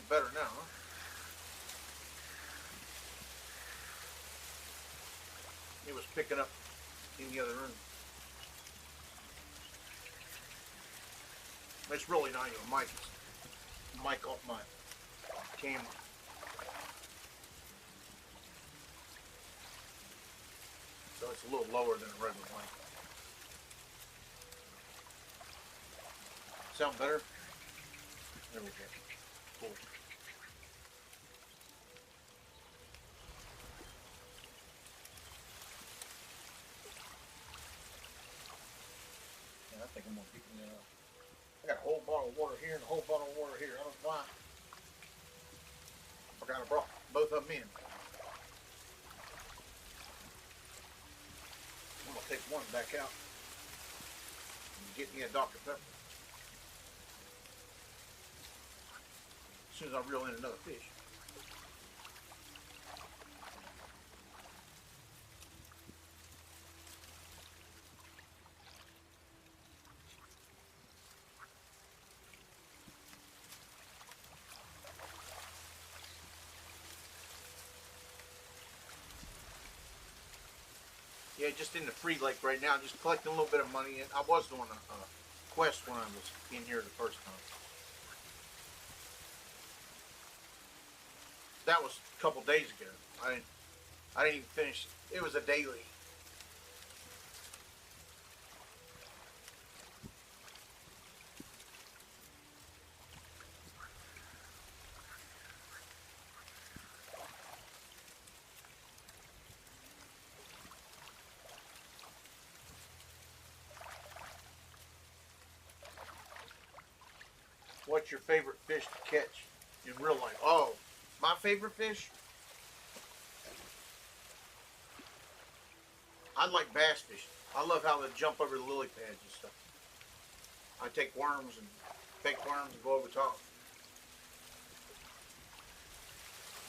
better now, huh? It was picking up in the other room. It's really not even a mic. It's a mic off my camera. So it's a little lower than a regular mic. Sound better? There we go. Cool. Yeah, I think I'm gonna keep it up. I got a whole bottle of water here and a whole bottle of water here. I don't know why. I forgot I brought both of them in. I'm gonna take one back out and get me a Dr. Pepper. As soon as I reel in another fish. Yeah, just in the free lake right now, just collecting a little bit of money. And I was doing a quest when I was in here the first time. That was a couple days ago. I didn't even finish. It was a daily. What's your favorite fish to catch in real life? Oh, my favorite fish? I like bass fishing. I love how they jump over the lily pads and stuff. I take worms and fake worms and go over top.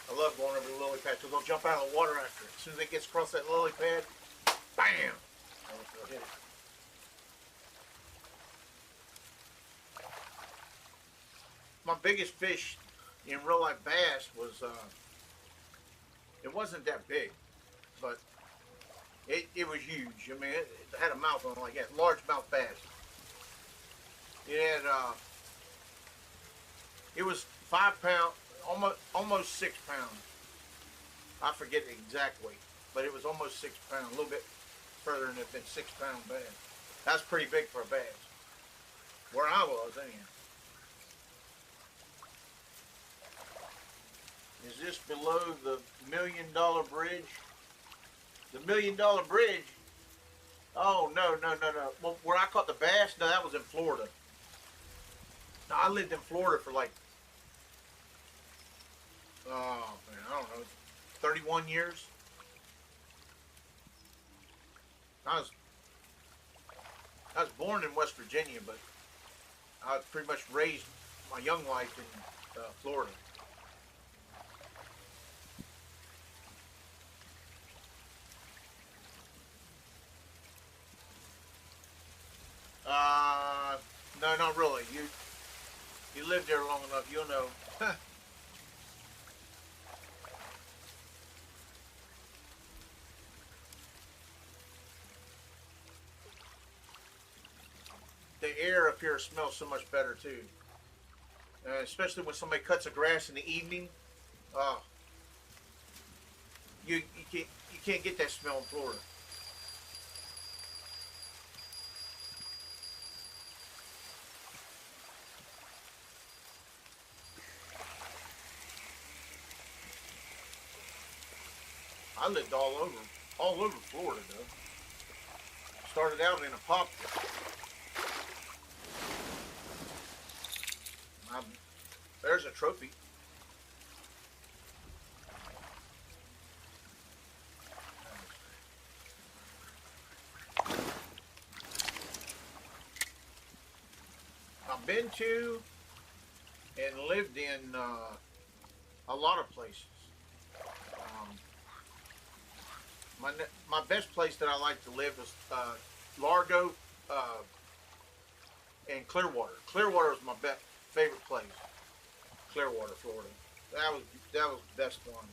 I love going over the lily pad because they'll jump out of the water after it. As soon as it gets across that lily pad, bam! They'll hit it. My biggest fish in real life bass was, it wasn't that big, but it was huge. I mean, it had a mouth on it like that, large mouth bass. It had, it was 5 pounds, almost 6 pounds. I forget the exact weight, but it was almost 6 pounds, a little bit further than a 6 pound bass. That's pretty big for a bass. Where I was, anyhow. Is this below the $1 million bridge? The $1 million bridge? Oh, no. Well, where I caught the bass, no, that was in Florida. No, I lived in Florida for like, oh, man, I don't know, 31 years. I was born in West Virginia, but I was pretty much raised my young life in Florida. No, not really. You lived there long enough, you'll know. The air up here smells so much better too. Especially when somebody cuts the grass in the evening. Uh, you can't get that smell in Florida. I lived all over Florida though. Started out in a pop. There's a trophy. I've been to and lived in a lot of places. My best place that I like to live is Largo and Clearwater. Clearwater is my favorite place. Clearwater, Florida. That was the best one.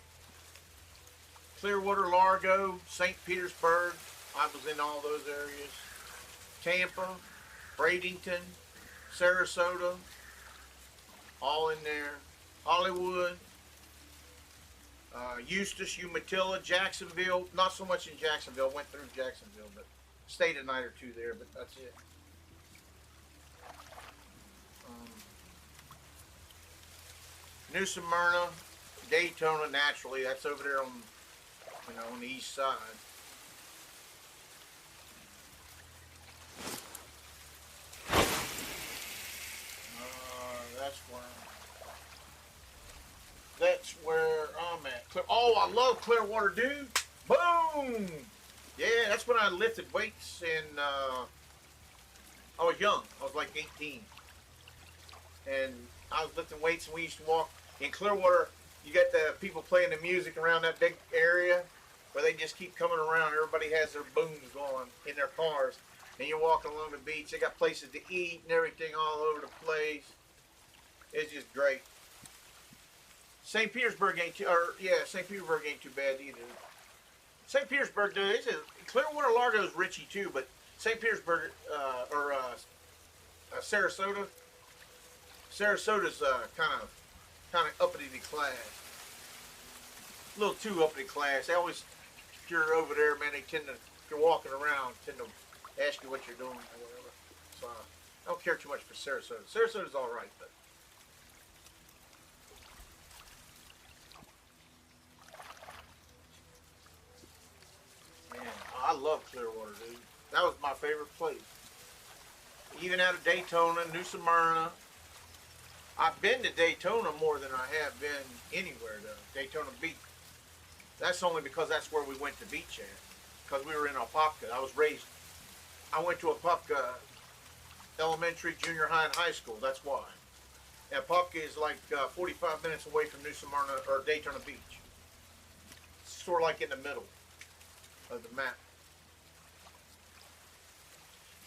Clearwater, Largo, St. Petersburg. I was in all those areas. Tampa, Bradenton, Sarasota, all in there. Hollywood, Eustis, Umatilla, Jacksonville. Not so much in Jacksonville. Went through Jacksonville, but stayed a night or two there. But that's it. New Smyrna, Daytona. Naturally, that's over there on, on the east side. That's where I'm at. Oh, I love Clearwater, dude. Boom. Yeah, that's when I lifted weights, and I was young. I was like 18, and I was lifting weights, and we used to walk in Clearwater. You got the people playing the music around that big area where they just keep coming around. Everybody has their booms going in their cars, and you're walking along the beach. They got places to eat and everything all over the place. It's just great. St. Petersburg ain't too, St. Petersburg ain't too bad either. St. Petersburg, dude, Clearwater, Largo is Richie too, but St. Petersburg Sarasota. Sarasota's kind of uppity class, a little too uppity class. They always, if you're over there, man, they tend to, if you're walking around, tend to ask you what you're doing or whatever. So I don't care too much for Sarasota. Sarasota's all right, but. Man, I love Clearwater, dude. That was my favorite place. Even out of Daytona, New Smyrna. I've been to Daytona more than I have been anywhere, though. Daytona Beach. That's only because that's where we went to beach at. Because we were in Apopka. I went to Apopka elementary, junior high, and high school. That's why. And Apopka is like 45 minutes away from New Smyrna or Daytona Beach. It's sort of like in the middle of the map.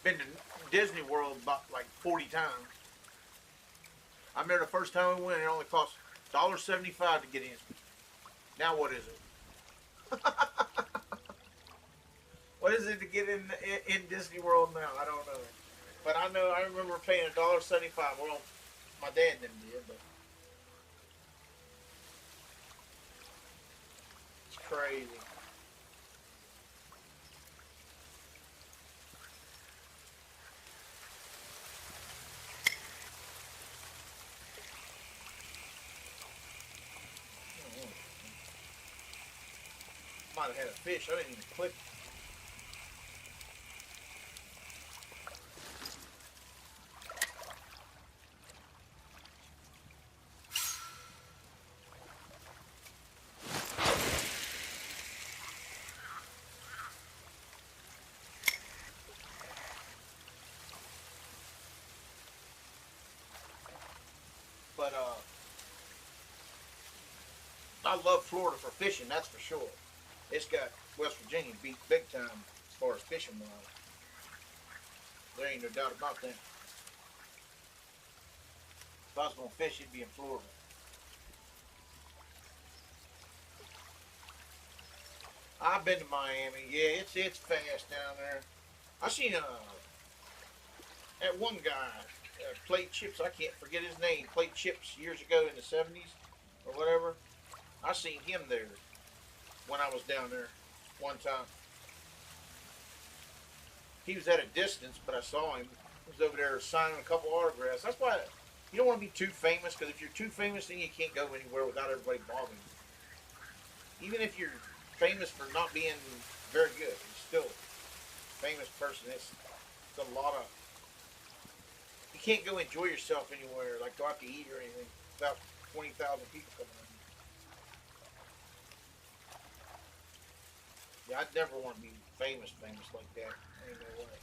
Been to Disney World about like 40 times. I remember the first time we went, it only cost $1.75 to get in. Now what is it? What is it to get in Disney World now? I don't know. But I remember paying $1.75. Well, my dad didn't do it, but it's crazy. Might have had a fish. I didn't even click. But I love Florida for fishing. That's for sure. It's got West Virginia beat big time as far as fishing wise. There ain't no doubt about that. If I was gonna fish, it'd be in Florida. I've been to Miami. Yeah, it's fast down there. I seen that one guy played chips. I can't forget his name. Played chips years ago in the '70s or whatever. I seen him there when I was down there one time. He was at a distance, but I saw him. He was over there signing a couple autographs. That's why you don't want to be too famous, because if you're too famous, then you can't go anywhere without everybody bothering you. Even if you're famous for not being very good, you're still a famous person. It's a lot of... You can't go enjoy yourself anywhere, like go out to eat or anything, without 20,000 people coming in. Yeah, I'd never want to be famous like that. Ain't no way.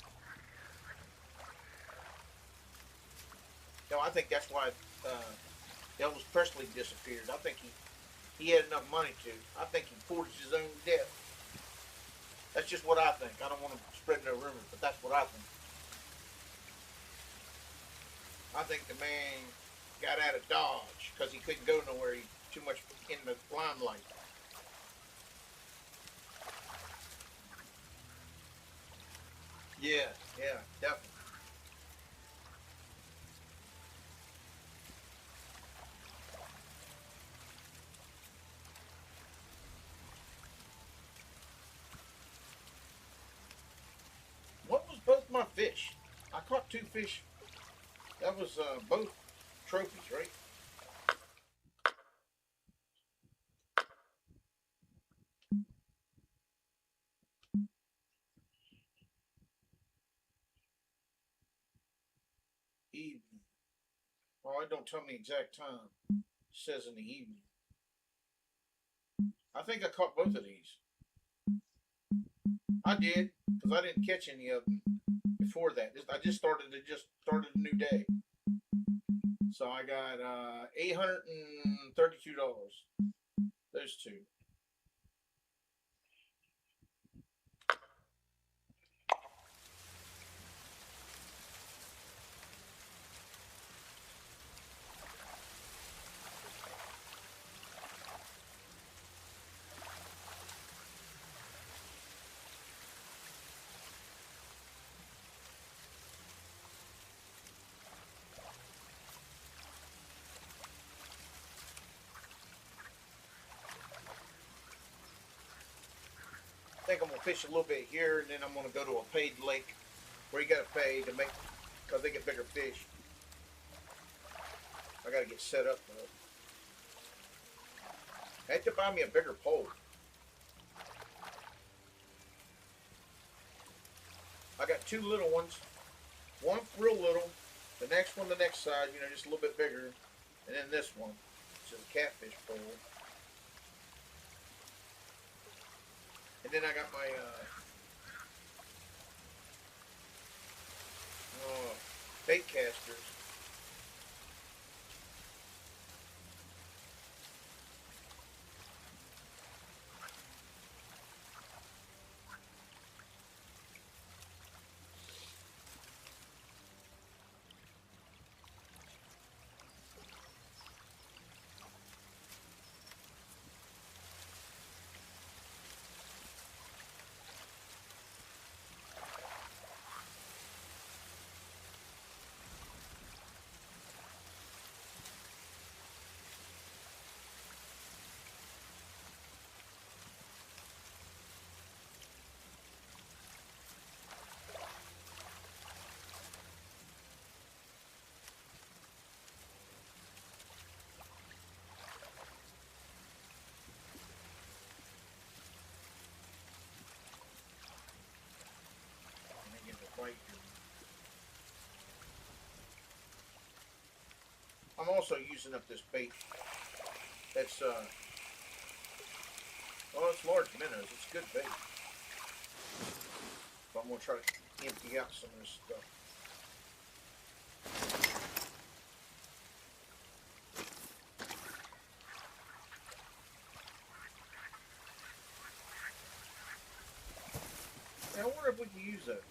No, I think that's why Elvis Presley disappeared. I think he had enough money to. I think he forged his own death. That's just what I think. I don't want to spread no rumors, but that's what I think. I think the man got out of Dodge because he couldn't go nowhere. He too much in the limelight. Yeah, yeah, definitely. What was both my fish? I caught two fish. That was both trophies, right? Evening. Oh, it don't tell me exact time. It says in the evening. I think I caught both of these. I did because I didn't catch any of them before that. I just started a new day, so I got $832. Those two. I think I'm gonna fish a little bit here, and then I'm gonna go to a paid lake where you gotta pay to make because they get bigger fish. I gotta get set up though. I had to buy me a bigger pole. I got two little ones. One real little. The next one, the next side, just a little bit bigger. And then this one, which is a catfish pole. And then I got my bait casters. And I get the white here. I'm also using up this bait. That's it's large minnows. It's good bait. But I'm gonna try to empty out some of this stuff. Yeah, I wonder if we can use that.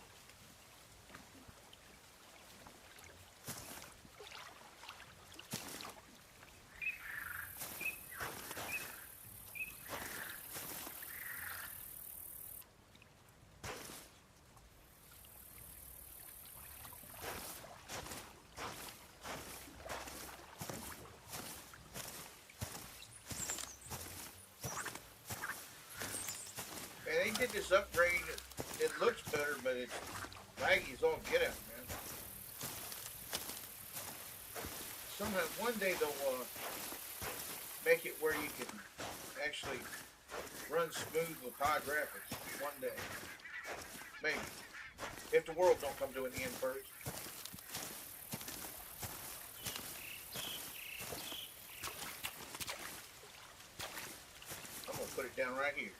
Man, they did this upgrade. It looks better, but it's laggy as all get out, man. Somehow, one day they'll make it where you can actually run smooth with high graphics. One day, maybe, if the world don't come to an end first. I'm gonna put it down right here.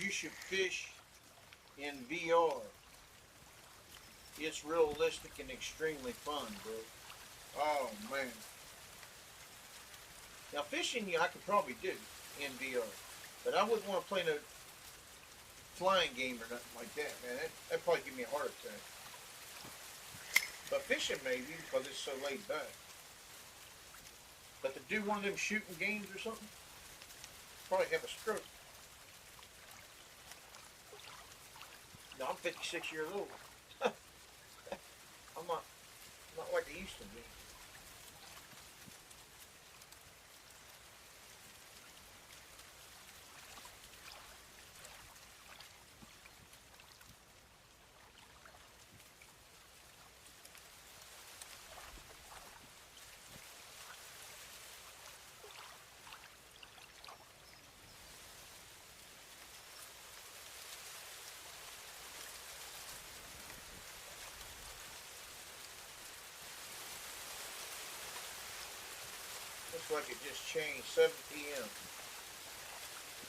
you should fish in VR. It's realistic and extremely fun, bro. Oh man. Now fishing, I could probably do in VR, but I wouldn't want to play no flying game or nothing like that, man. That'd probably give me a heart attack. But fishing maybe, because it's so laid back. But to do one of them shooting games or something, probably have a stroke. No, I'm 56 years old. I'm not like I used to be. Looks like it just changed 7 p.m.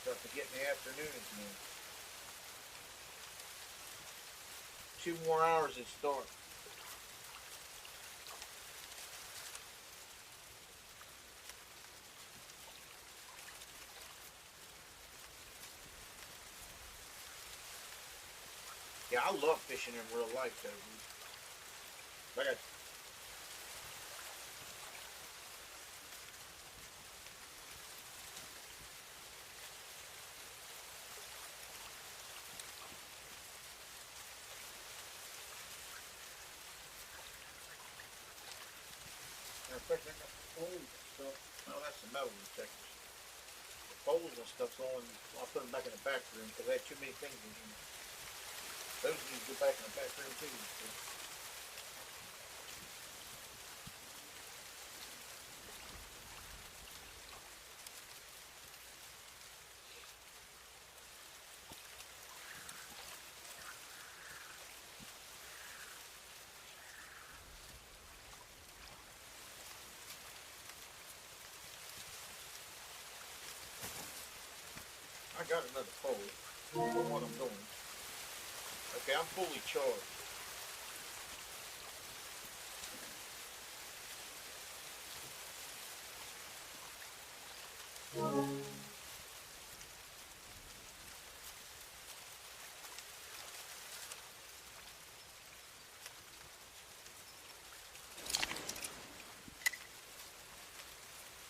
Starting to get in the afternoon again. 2 more hours it's dark. Yeah, I love fishing in real life though, dude. Matter of fact, I got the poles and stuff. Oh, that's the metal detectors. The poles and stuff's on. I'll put them back in the back room because I had too many things in here. Those need to go back in the back room too. So. I got another pole for what I'm doing. Okay, I'm fully charged.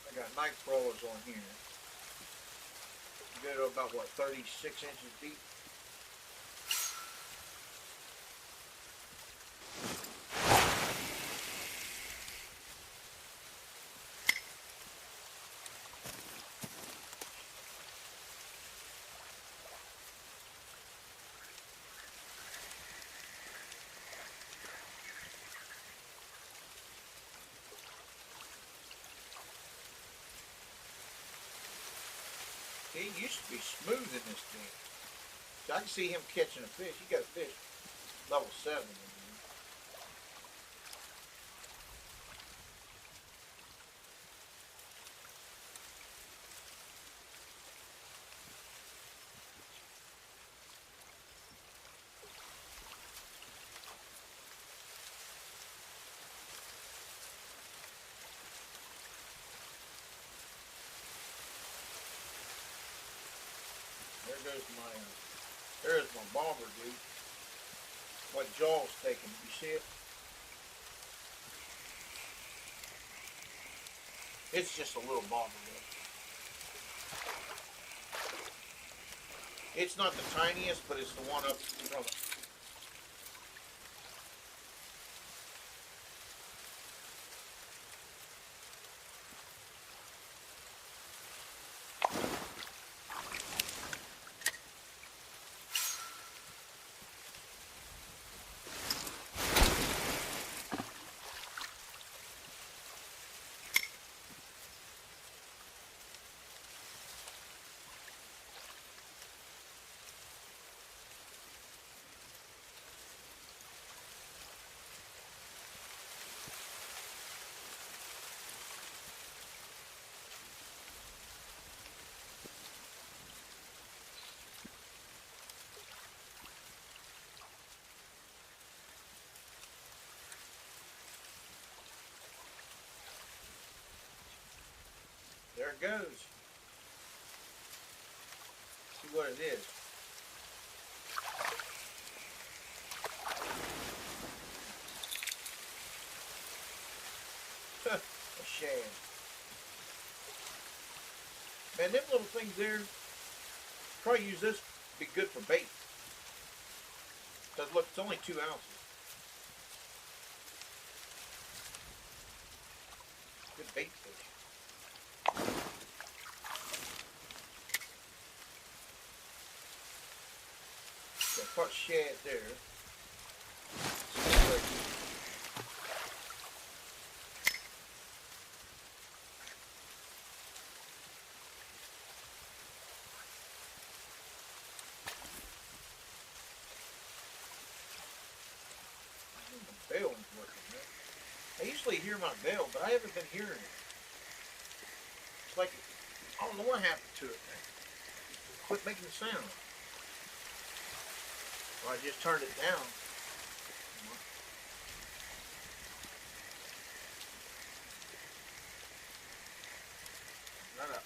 I got night crawlers on here. You go to about what, 36 inches deep? He used to be smooth in this thing. So I can see him catching a fish. He got a fish level 7. There's my bobber, dude. What jaw's taking? You see it? It's just a little bobber, though. It's not the tiniest, but it's the one up from it. it goes. See what it is. A shad. Man, them little things there, probably use this, be good for bait. Because look, it's only 2 ounces. Good bait fish. Got part shad there. Bell is working, man. I usually hear my bell, but I haven't been hearing it. It's like, I don't know what happened to it, man. Quit making the sound. Or I just turned it down. Not a,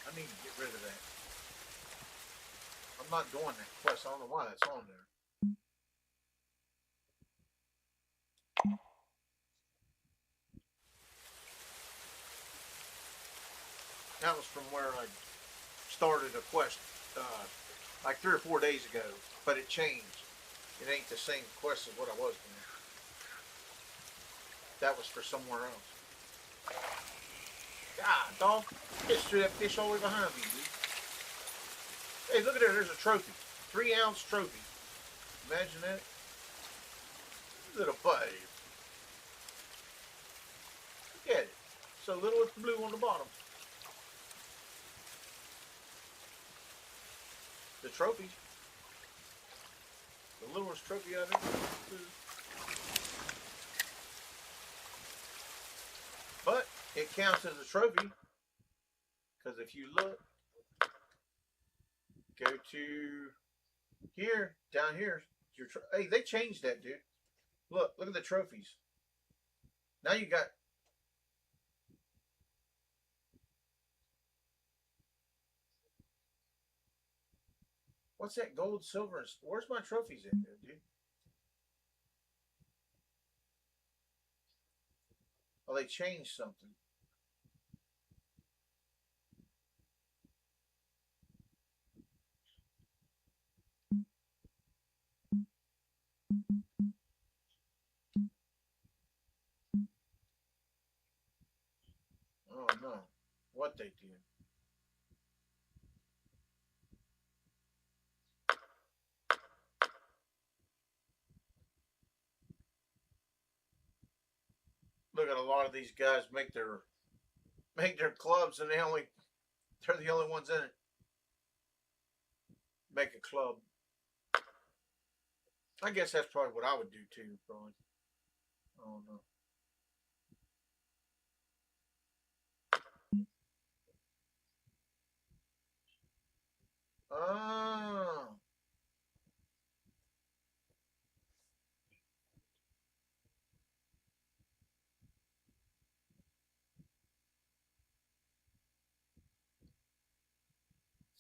I need to get rid of that. I'm not doing that quest. I don't know why that's on there. That was from where I started a quest like 3 or 4 days ago, but it changed. It ain't the same quest as what I was doing. That was for somewhere else. God, dog, just threw that fish all the way behind me, dude. Hey, look at there. There's a trophy. 3-ounce trophy. Imagine that. Little buddy. Look at it. So little with the blue on the bottom. The trophy. The littlest trophy I've ever seen. But it counts as a trophy. Because if you look, go to here, down here. Hey, they changed that, dude. Look at the trophies. Now you got. What's that gold, silver? Where's my trophies in there, dude? Oh, they changed something. Oh no, what they did. Look at a lot of these guys make their clubs, and they're the only ones in it. Make a club. I guess that's probably what I would do too, probably. I don't know. Ah.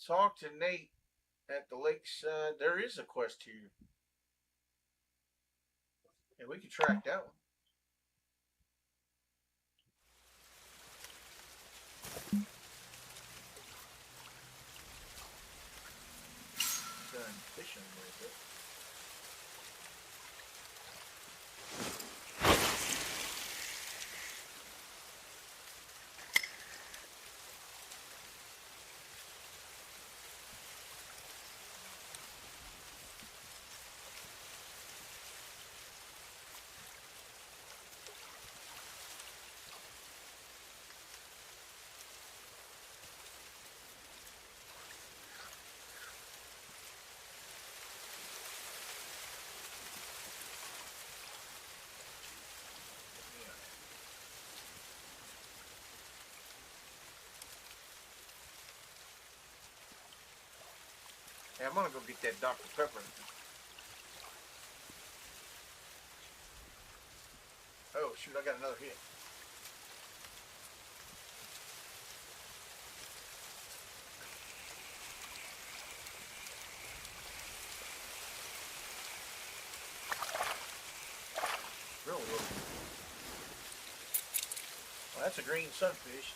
Talk to Nate at the lakeside. There is a quest here. And we could track that one. Done fishing a little bit. Hey, I'm gonna go get that Dr. Pepper. Oh shoot, I got another hit. Really little. Well, that's a green sunfish.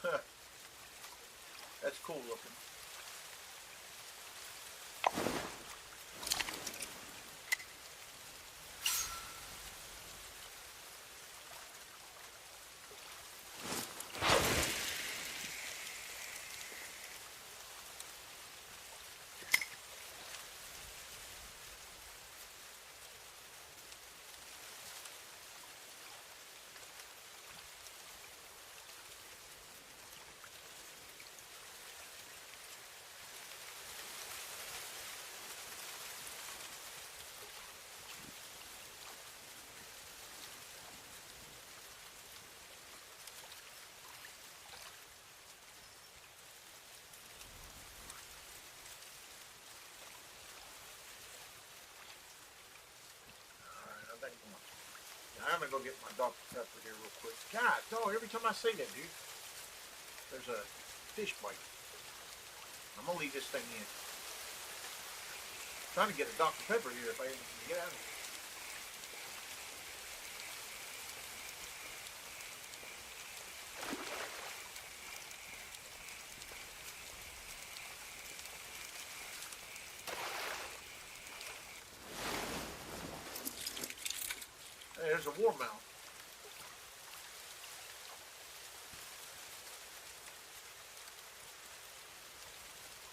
Huh. That's cool looking. Alright, I think I'm gonna go get my Dr. Pepper here real quick. God, dog, every time I say that, dude, there's a fish bite. I'm gonna leave this thing in. I'm trying to get a Dr. Pepper here if I ever can get out of here. Hey, there's a warmouth.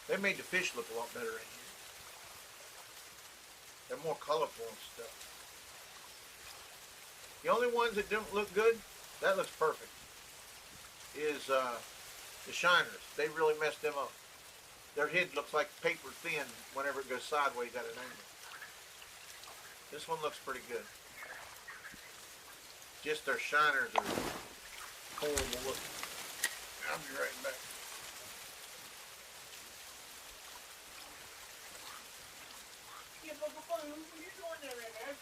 They made the fish look a lot better in here. They're more colorful and stuff. The only ones that don't look good, that looks perfect, is the shiners. They really messed them up. Their head looks like paper thin whenever it goes sideways at an angle. This one looks pretty good. Just their shiners are horrible looking. I'll be right back. Yeah, but what are you doing there, man?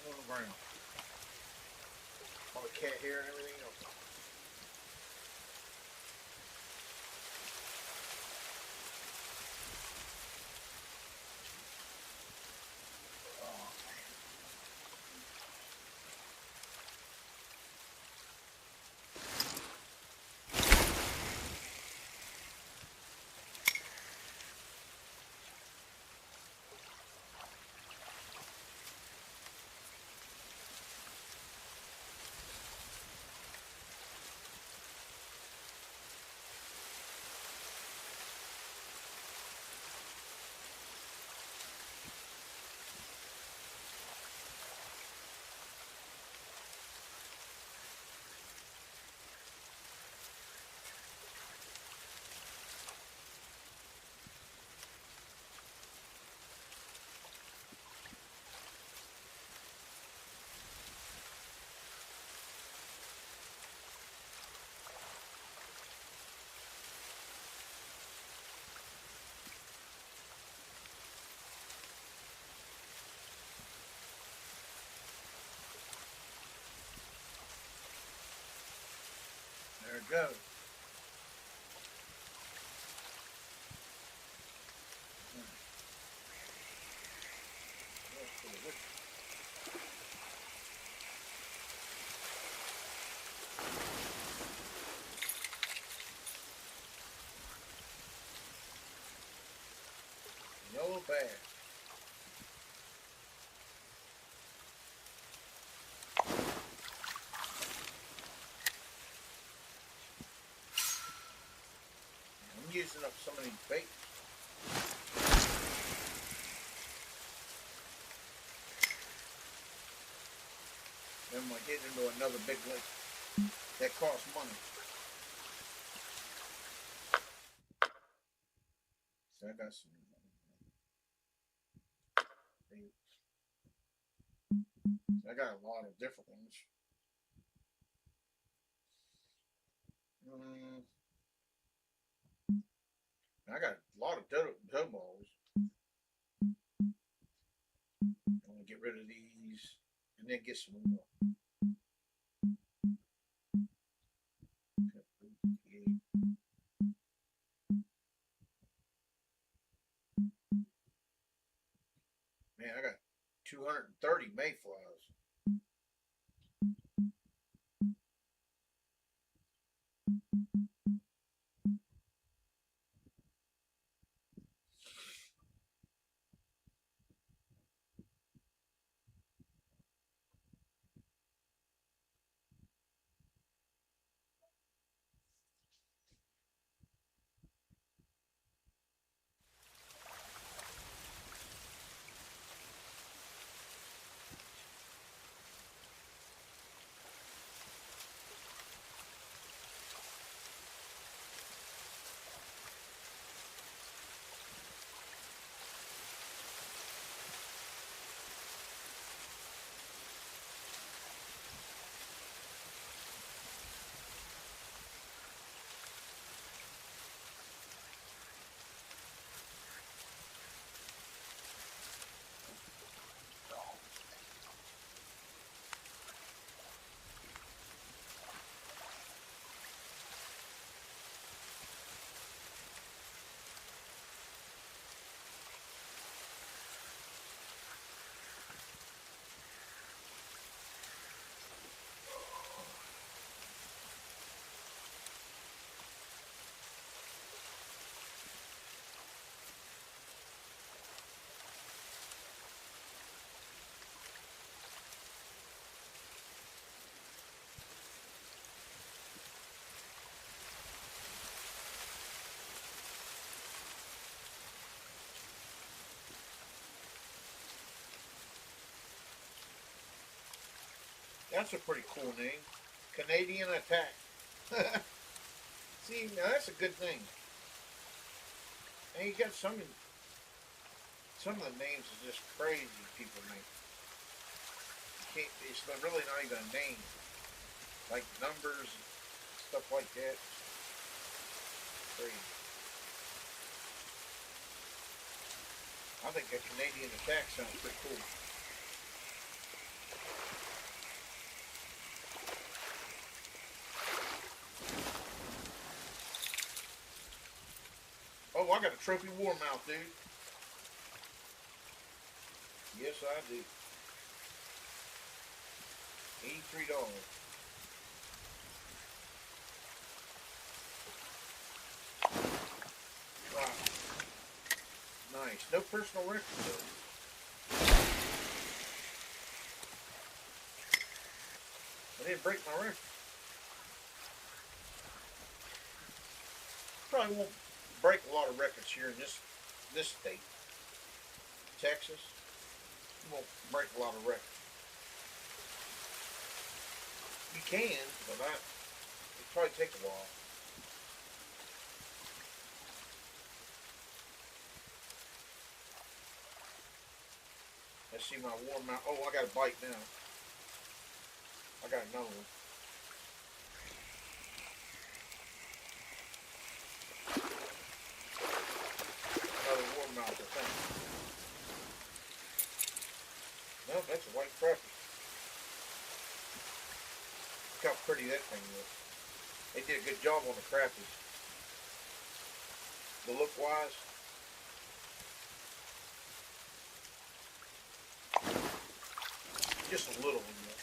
on the ground. All the cat hair and everything else. There it goes. Yellow bass. I'm using up some of these baits. Then I get into another big lake that costs money. So I got some. I got a lot of different ones. I got a lot of dub balls. I'm gonna get rid of these and then get some more. Man, I got 230 mayflies. That's a pretty cool name. Canadian Attack. See, now that's a good thing. And you got some of the names are just crazy people make. You can't, it's really not even a name. Like numbers, stuff like that. Crazy. I think that Canadian Attack sounds pretty cool. I got a trophy warmouth, dude. Yes, I do. $83. Wow. Nice. No personal record though. I didn't break my record. Probably won't break a lot of records here in this state. Texas. Won't break a lot of records. You can, but it'll probably take a while. Let's see my warm mouth. Oh, I got a bite now. I got another one. Another warm mouth, I think. No, that's a white crappie. Look how pretty that thing is. They did a good job on the crappies. The look wise. Just a little one though.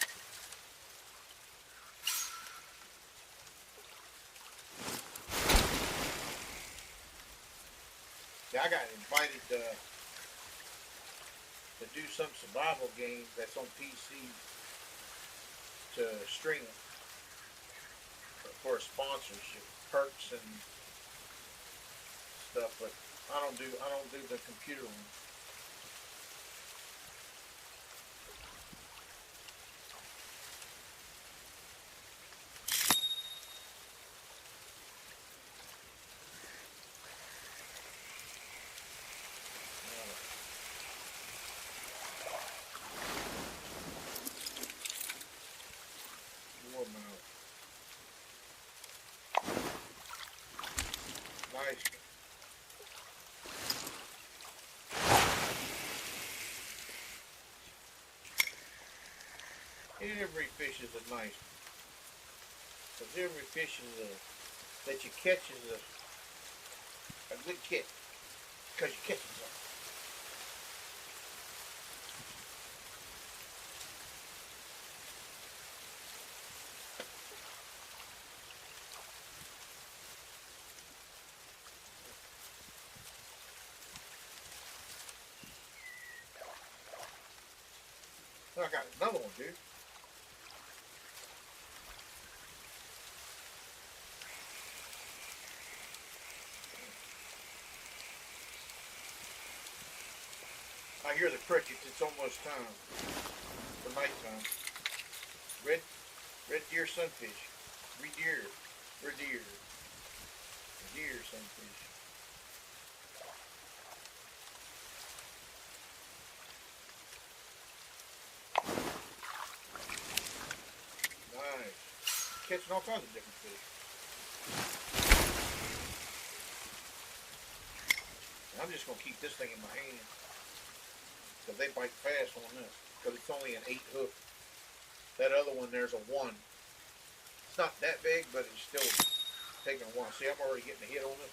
Yeah, I got invited to do some survival game that's on PC to stream it for a sponsorship, perks and stuff. But I don't do the computer one. Nice. Every fish is a nice, because every fish is that you catch is a good catch, because you catch something. I got another one, dude. I hear the crickets. It's almost time for nighttime. Red deer sunfish. Red deer. Deer sunfish. Nice. Catching all kinds of different fish. And I'm just going to keep this thing in my hand. Because they bite fast on this. Because it's only an 8 hook. That other one, there's a 1. It's not that big, but it's still taking a while. See, I'm already getting a hit on it.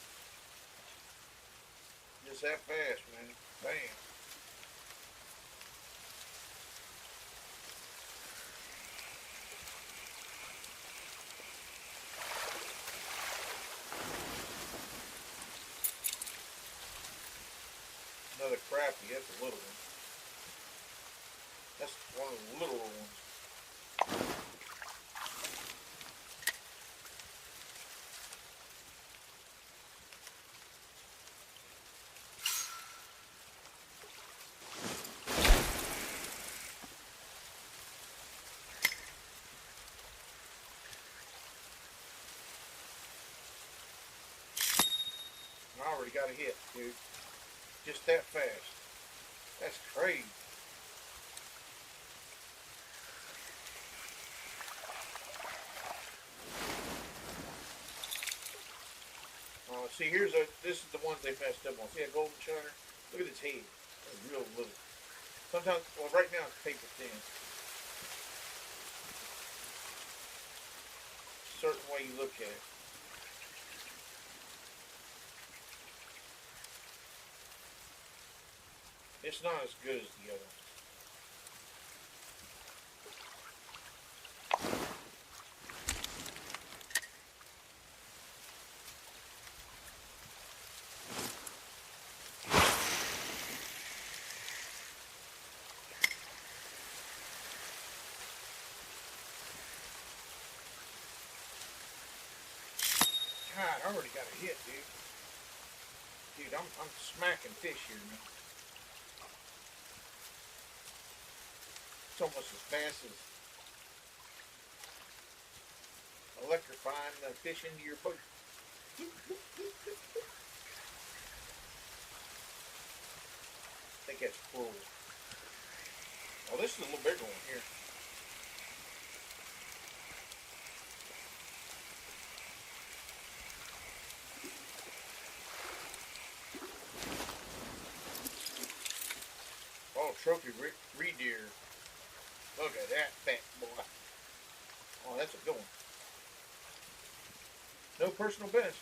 Just that fast, man. Bam. Another crappie. That's a little one. That's one of the littler ones. I already got a hit, dude. Just that fast. That's crazy. See, this is the ones they messed up on. See that golden shiner? Look at its head. It's real little. Sometimes, well, right now it's paper thin. Certain way you look at it. It's not as good as the other one. God, I already got a hit, dude. Dude, I'm smacking fish here, man. It's almost as fast as electrifying the fish into your boat. I think that's full. Oh, this is a little bigger one here. Oh, trophy deer. Look at that fat boy. Oh, that's a good one. No personal best.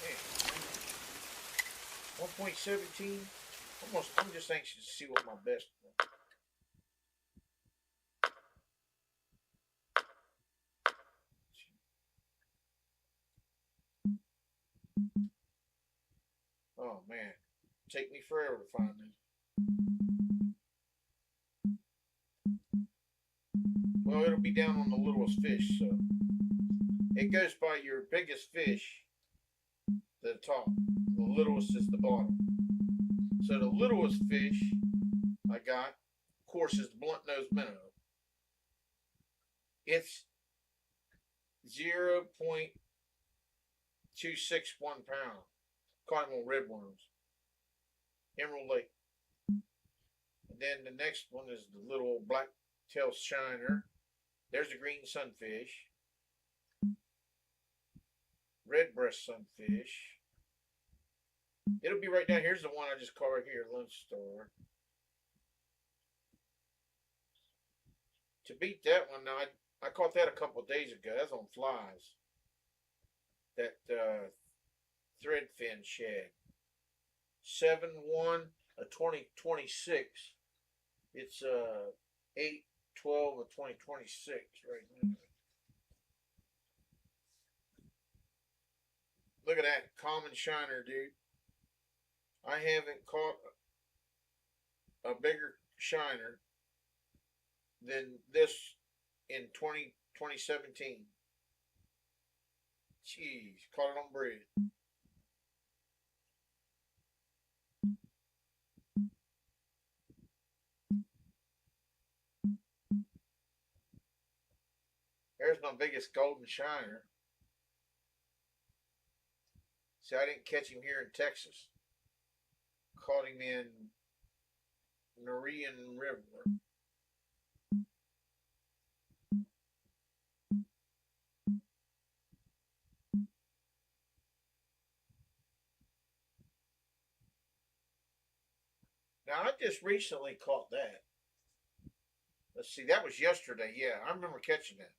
Man, 1.17. Almost. I'm just anxious to see what my best. Oh man, take me forever to find this. Well, it'll be down on the littlest fish, so it goes by your biggest fish to the top. The littlest is the bottom. So the littlest fish I got, of course, is the blunt-nosed minnow. It's 0.261 pound. Caught them on redworms. Emerald Lake. And then the next one is the little black-tailed shiner. There's the green sunfish. Red breast sunfish. It'll be right down. Here's the one I just caught right here, Lone Star. To beat that one, now I caught that a couple of days ago. That's on flies. That threadfin shad. 7-1 of 2026. It's 8-12 of 2026 right now. Look at that common shiner, dude. I haven't caught a bigger shiner than this in 2017. Jeez, caught it on bread. There's my biggest golden shiner. See, I didn't catch him here in Texas. Caught him in Marion River. Now, I just recently caught that. Let's see, that was yesterday. Yeah, I remember catching that.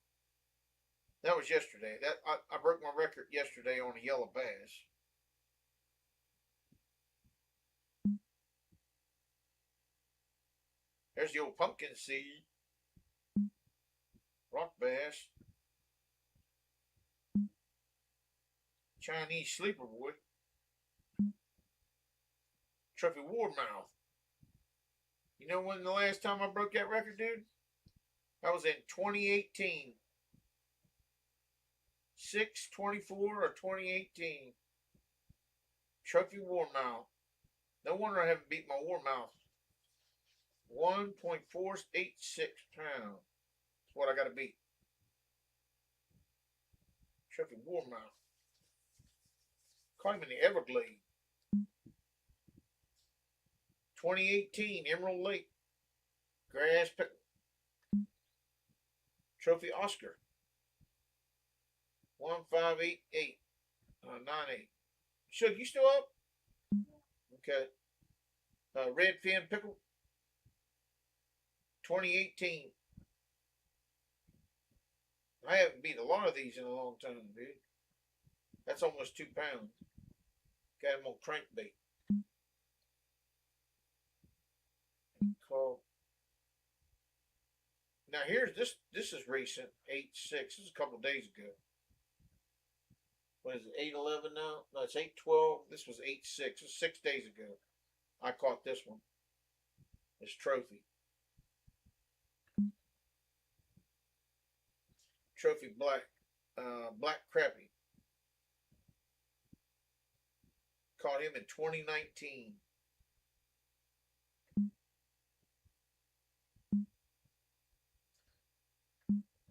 That was yesterday. That I broke my record yesterday on a yellow bass. There's the old pumpkin seed. Rock bass. Chinese sleeper boy. Trophy warmouth. You know when the last time I broke that record, dude? That was in 2018. 6/24 of 2018. Trophy warmouth. No wonder I haven't beat my warmouth. 1.486 pounds. That's what I got to beat. Trophy warmouth. Caught him in the Everglades. 2018 Emerald Lake. Grass pickle. Trophy Oscar. 1588. 98. Suge, you still up? Okay. Redfin pickle. 2018. I haven't beat a lot of these in a long time, dude. That's almost 2 pounds. Got him on crankbait. Called. Now here's this. This is recent. 8/6. This is a couple days ago. What is it? 8/11 now? No, it's 8/12. This was 8/6. It's 6 days ago. I caught this one. This trophy. Trophy black crappie. Caught him in 2019.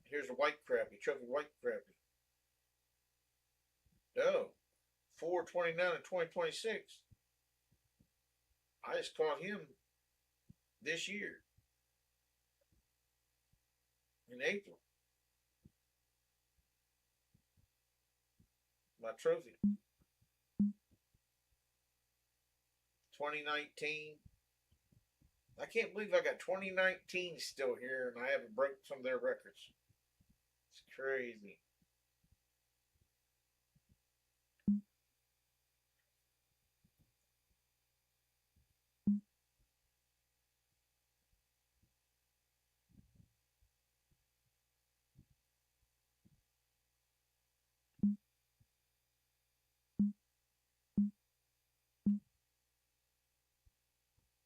Here's a white crappie, trophy white crappie. No, 4/29 of 2026. I just caught him this year in April. My trophy. 2019. I can't believe I got 2019 still here and I haven't broken some of their records. It's crazy.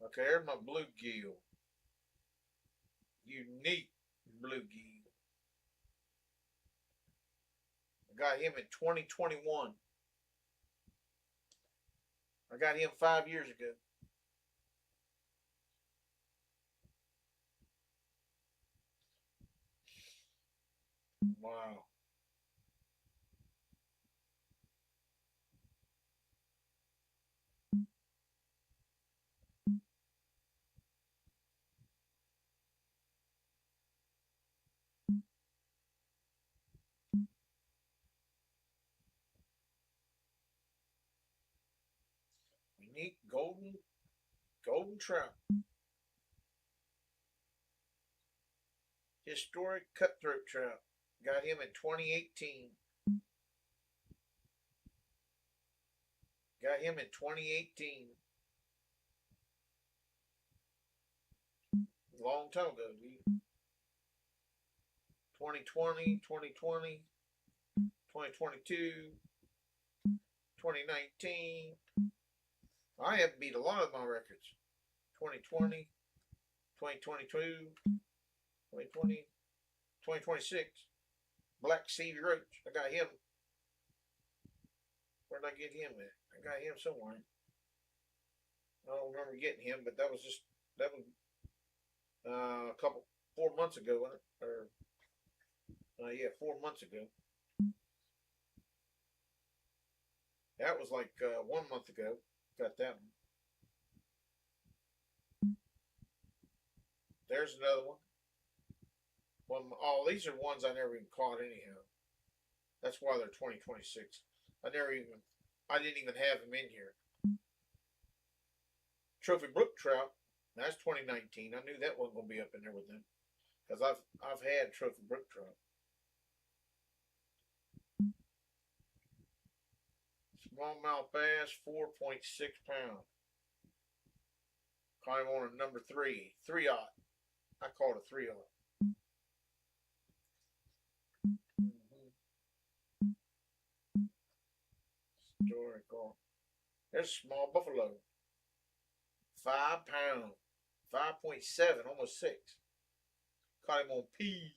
Okay, there's my bluegill. Unique bluegill. I got him in 2021. I got him 5 years ago. Wow. Unique golden trout. Historic cutthroat trout. Got him in 2018. Got him in 2018. Long time ago, dude. 2020, 2020, 2022, 2019. I have beat a lot of my records. 2020, 2022, 2020, 2026. Black Sea Roach. I got him. Where did I get him at? I got him somewhere. I don't remember getting him, but that was a couple 4 months ago, wasn't it? Or yeah, 4 months ago. That was like 1 month ago. Got that one. There's another one. Oh, these are ones I never even caught anyhow. That's why they're 2026. I didn't even have them in here. Trophy brook trout. That's 2019. I knew that wasn't gonna be up in there with them because I've had trophy brook trout. Smallmouth bass, 4.6 pounds. Caught him on a number 3/0. I called a 3/0. Historical. There's a small buffalo. 5 pounds. 5.7, almost 6. Caught him on peas.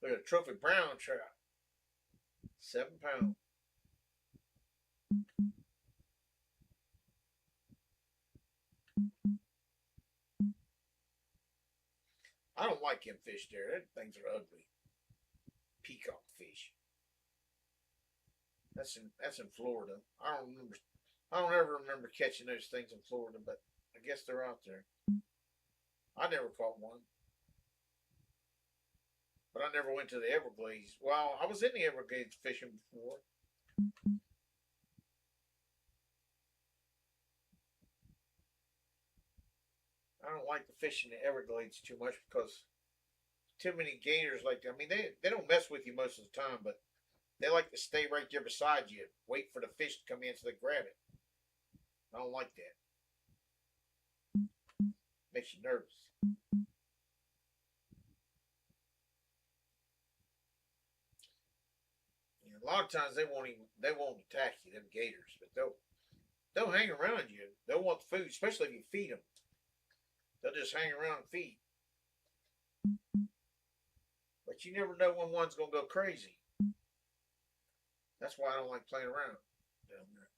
Look at a trophy brown trout. 7 pounds. I don't like them fish there. Them things are ugly. Peacock fish. That's in Florida. I don't ever remember catching those things in Florida, but I guess they're out there. I never caught one. But I never went to the Everglades. Well, I was in the Everglades fishing before. I don't like to fish in the Everglades too much because too many gators like that. I mean, they don't mess with you most of the time, but they like to stay right there beside you, wait for the fish to come in so they grab it. I don't like that. Makes you nervous. You know, a lot of times they won't attack you, them gators, but they'll hang around you. They'll want the food, especially if you feed them. They'll just hang around and feed. But you never know when one's gonna go crazy. That's why I don't like playing around down there.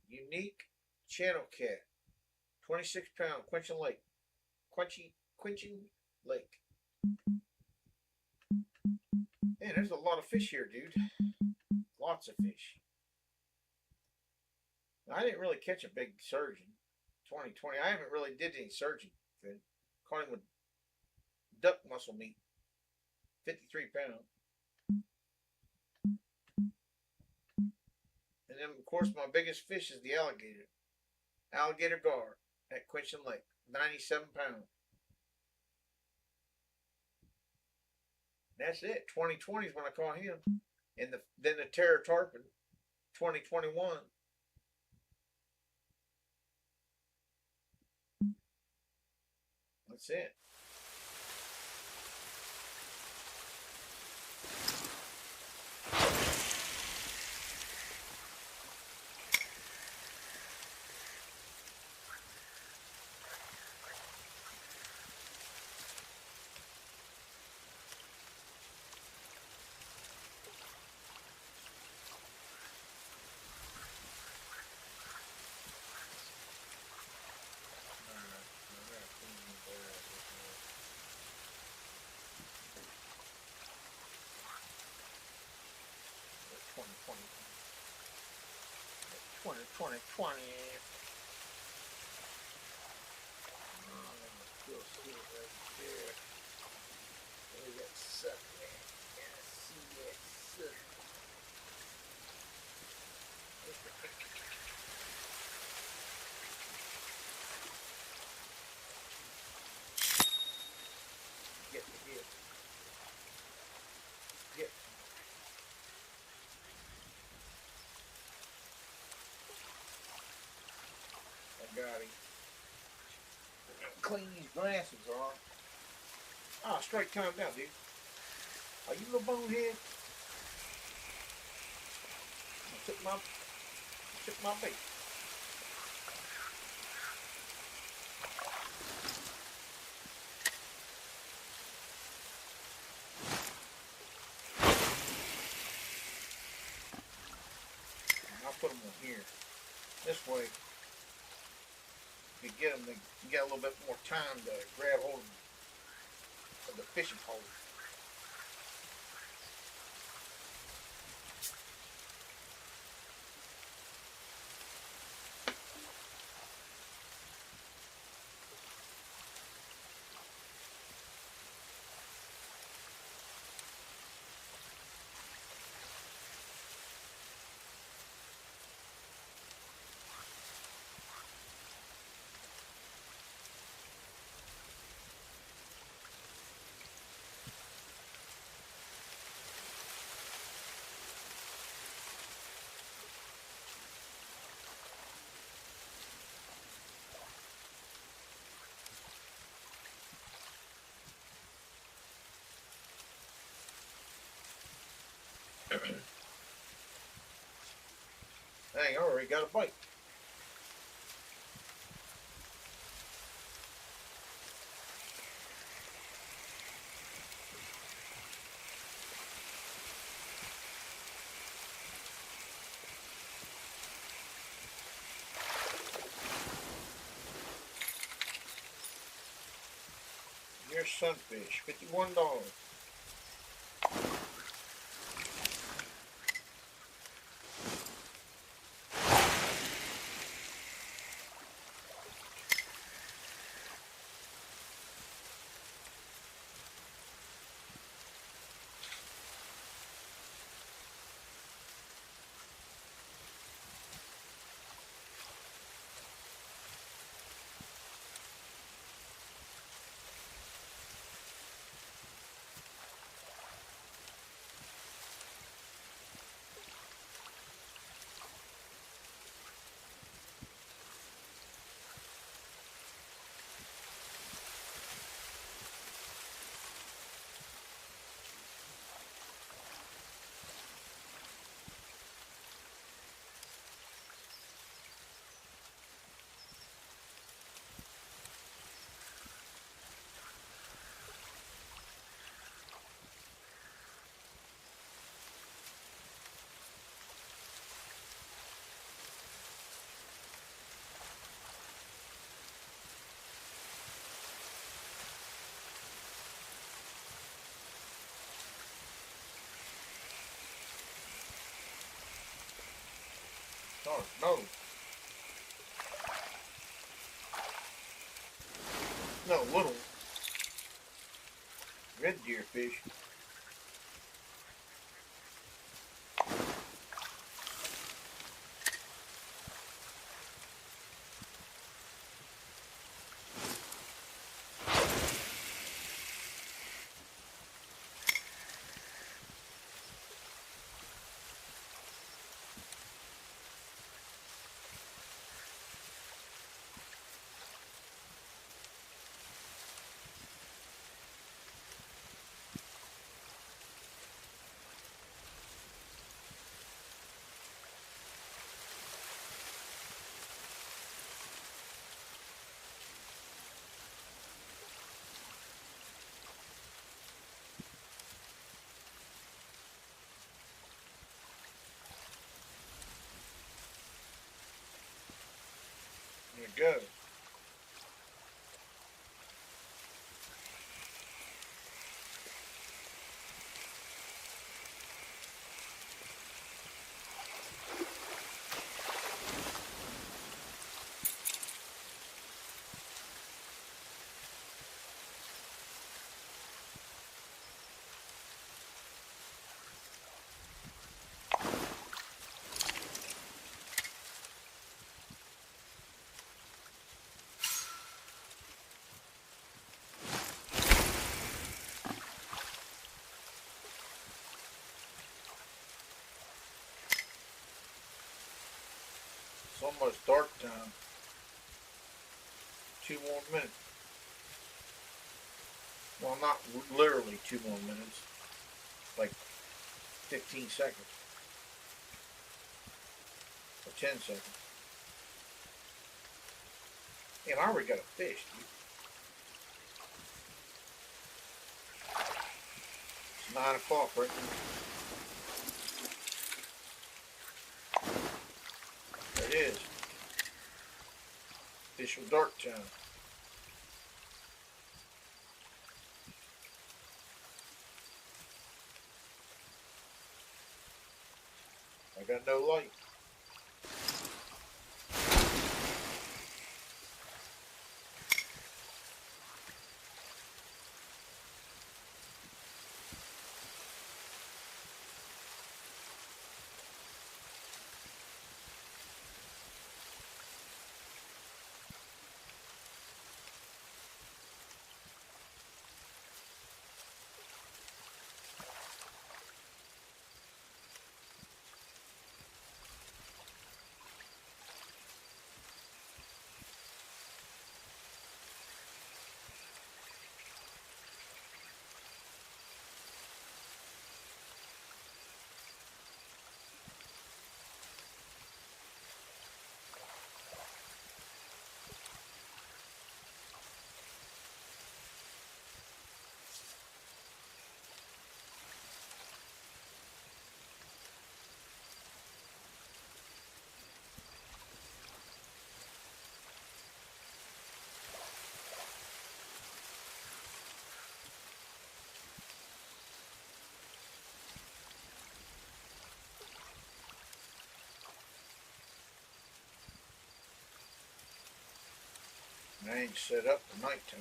Unique channel cat, 26 pound, Quenching Lake. Man, there's a lot of fish here, dude. Lots of fish. I didn't really catch a big surgeon. 2020. I haven't really did any surgeon. Caught him with duck muscle meat. 53 pound. And then, of course, my biggest fish is the alligator. Alligator gar at Quenching Lake. 97 pound. That's it. 2020 is when I caught him. And then the terror tarpon. 2021. That's it. Twenty. You'll see it right there. There's that sucker man. Yeah, see that sucker. Get. I got him. Clean these glasses off. Ah, straight time down, dude. Are you a little bonehead? I took my bait. I'll put them on here. This way, you get them, you get a little bit more time to grab hold of the fishing pole. Dang, I already got a bite. Here's sunfish, $51. Oh, no. No, little red deer fish. There it goes. It's almost dark time. 2 more minutes. Well, not literally 2 more minutes. Like 15 seconds. Or 10 seconds. Damn, I already got a fish, dude. It's 9 o'clock right now. There it is. Official dark time. I got no light. I ain't set up for nighttime.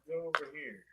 Go over here.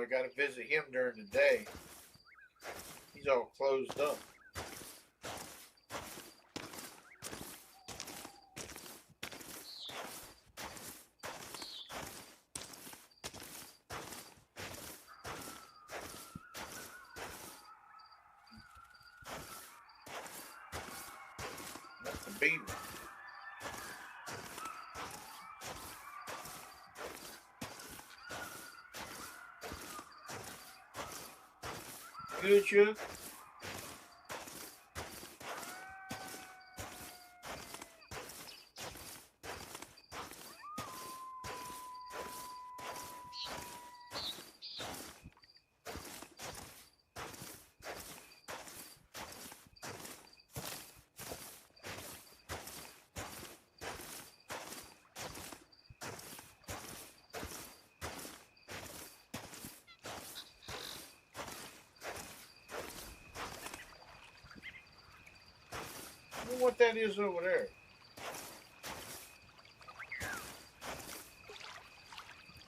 I got to visit him during the day. He's all closed up. That's the beaver. Good, Chuck? I wonder what that is over there.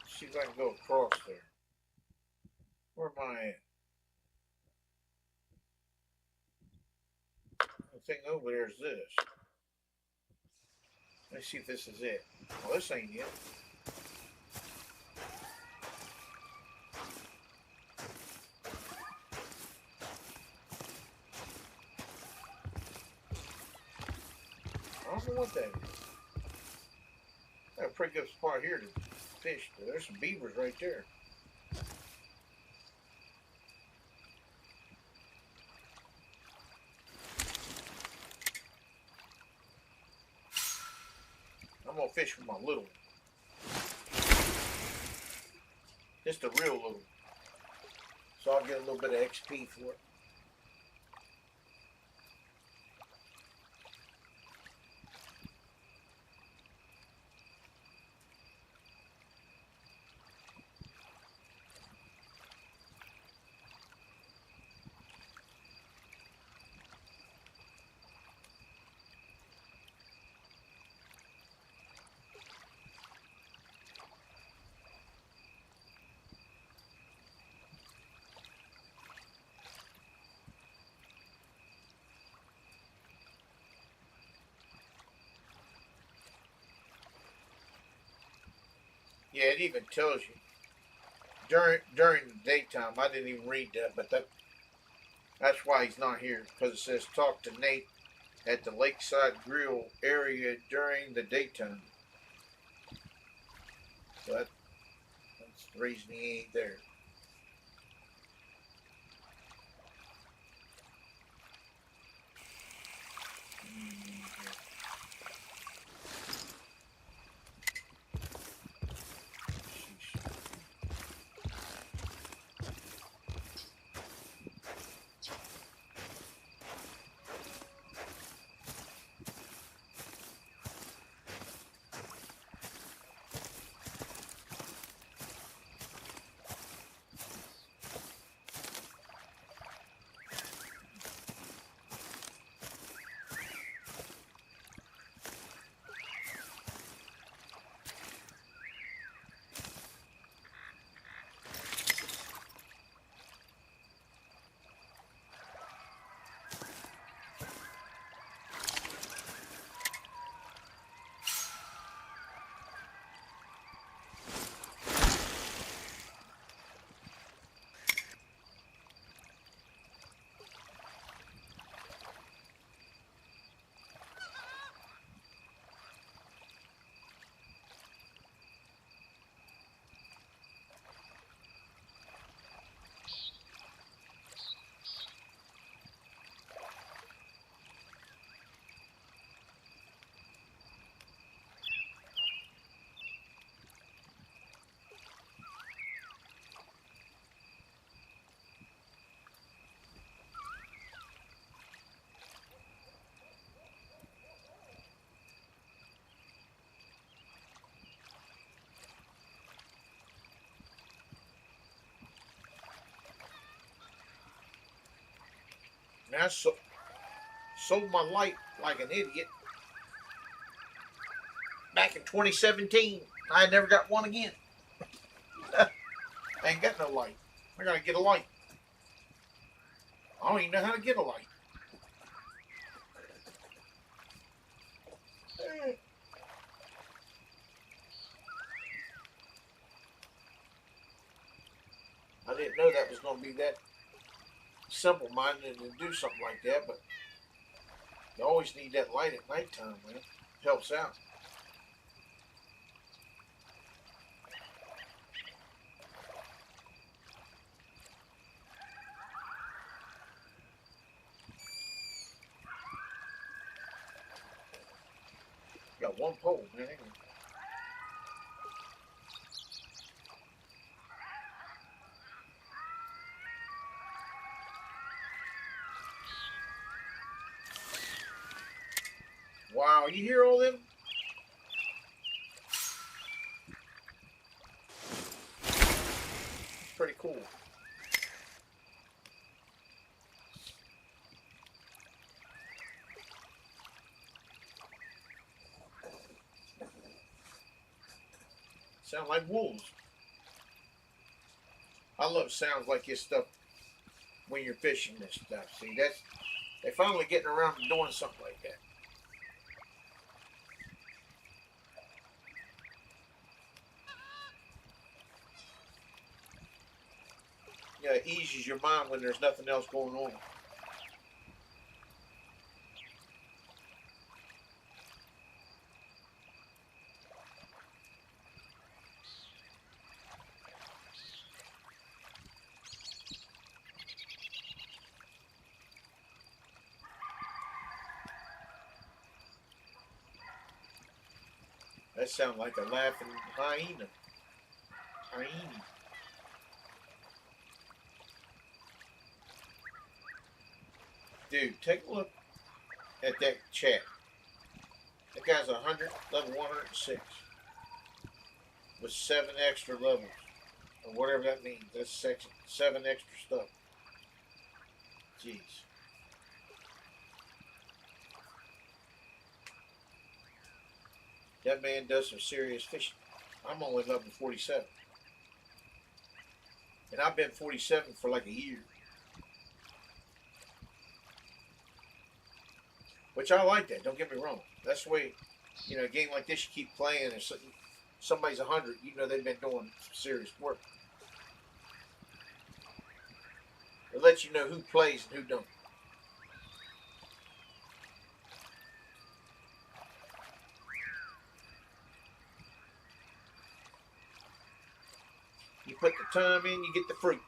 See if I can go across there. Where am I at? The thing over there is this. Let's see if this is it. Well, this ain't it. I don't know what that is. Got a pretty good spot here to fish. There's some beavers right there. I'm gonna fish with my little one. Just a real little one. So I'll get a little bit of XP for it. Yeah, it even tells you during the daytime. I didn't even read that, but that's why he's not here, because it says talk to Nate at the Lakeside Grill area during the daytime. So that's the reason he ain't there. And I sold my light like an idiot back in 2017. I never got one again. I ain't got no light. I gotta get a light. I don't even know how to get a light. I didn't know that was going to be that simple-minded to do something like that, but you always need that light at nighttime, man. It helps out. Got one pole, man. Wow, you hear all them? Pretty cool. Sound like wolves. I love sounds like this stuff when you're fishing this stuff. See, they're finally getting around to doing something like that. Yeah, it eases your mind when there's nothing else going on. That sounds like a laughing hyena. Hyena. Dude, take a look at that chat. That guy's 100, level 106. With 7 extra levels. Or whatever that means. That's 7 extra stuff. Jeez. That man does some serious fishing. I'm only level 47. And I've been 47 for like a year. Which I like that, don't get me wrong. That's the way, a game like this you keep playing and somebody's 100, you know they've been doing some serious work. It lets you know who plays and who don't. You put the time in, you get the fruit.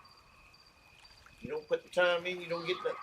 You don't put the time in, you don't get nothing.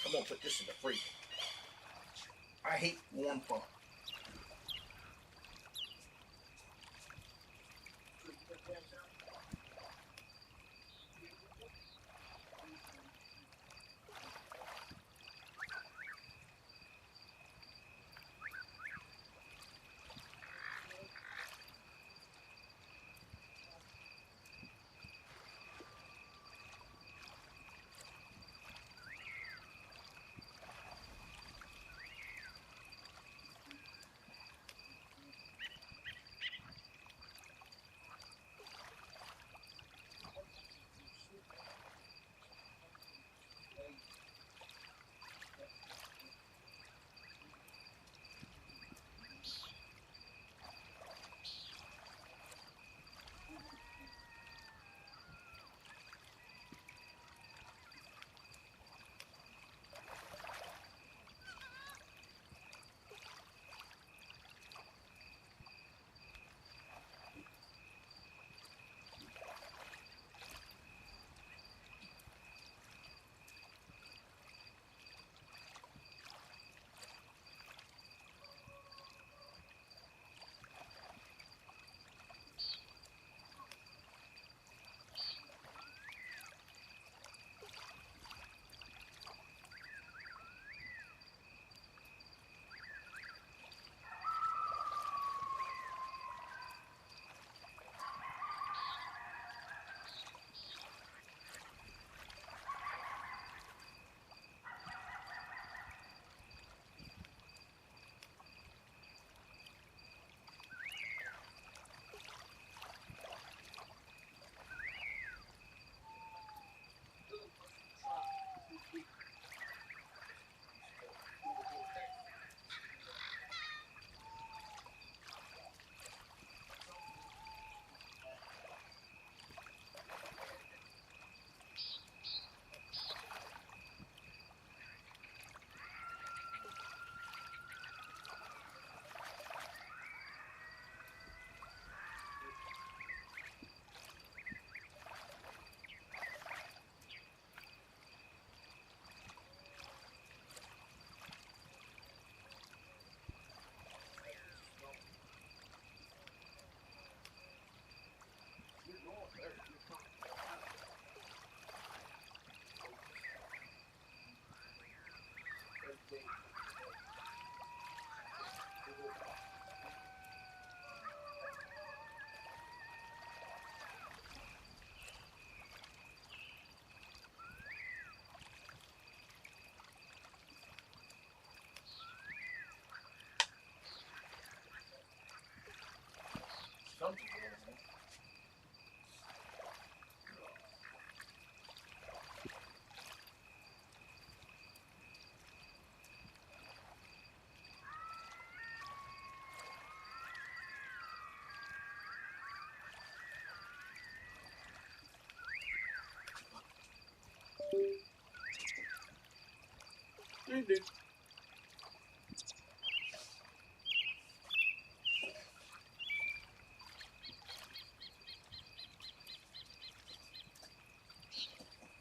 I'm gonna put this in the freezer. I hate warm pump.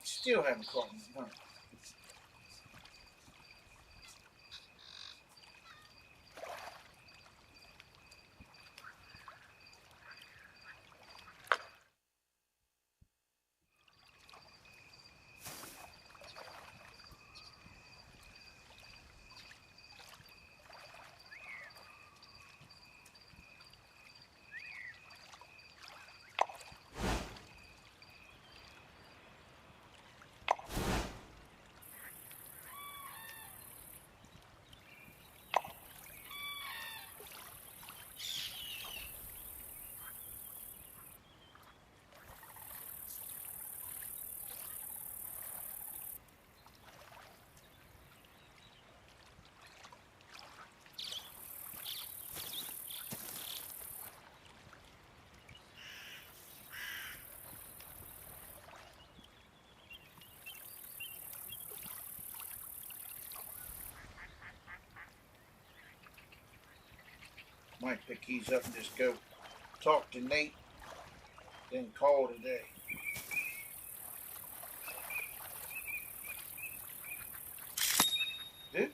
Still haven't caught me, huh? Might pick these up and just go talk to Nate, then call today. Dude,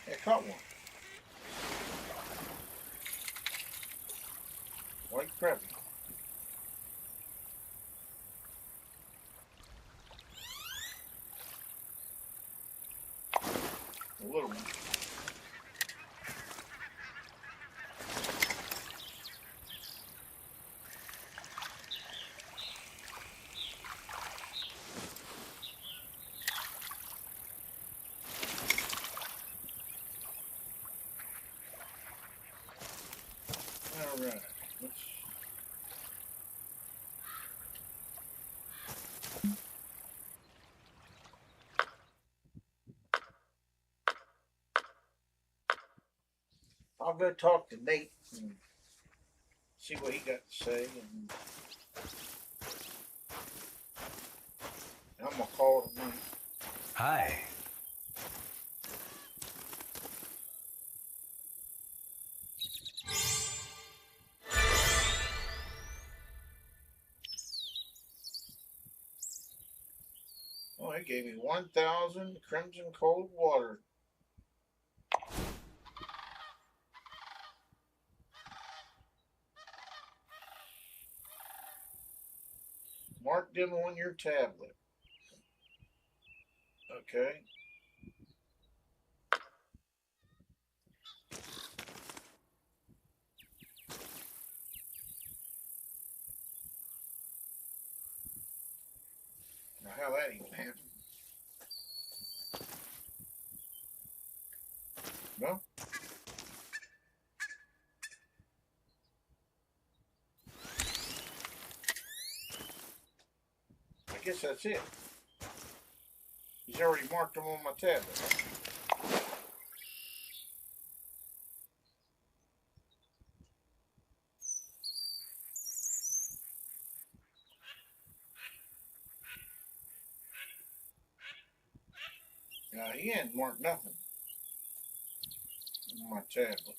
I caught one. White crappie. A little one. All right. I'll go talk to Nate and see what he got to say, and I'm gonna call tonight. Hi. Oh, he gave me 1,000 crimson cold water. Mark them on your tablet. Okay. Now, how that even happened? No? I guess that's it. He's already marked them on my tablet. He hadn't marked nothing on my tablet.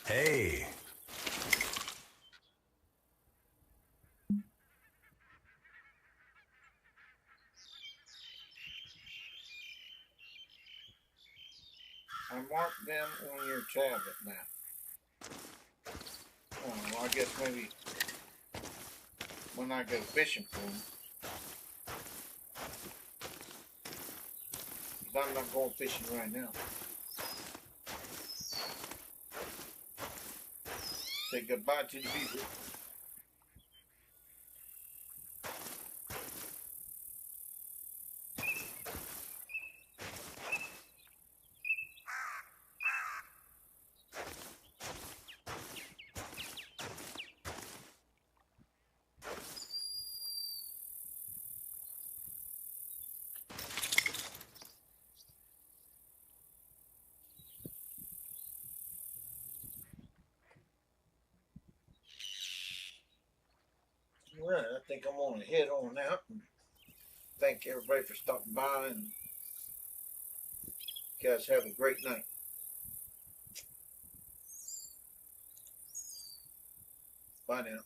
Hey. I marked them on your tablet now. Oh, well, I guess maybe when I go fishing for them. But I'm not going fishing right now. Say goodbye to the beaver. Right, I think I'm gonna head on out and thank everybody for stopping by, and you guys have a great night. Bye now.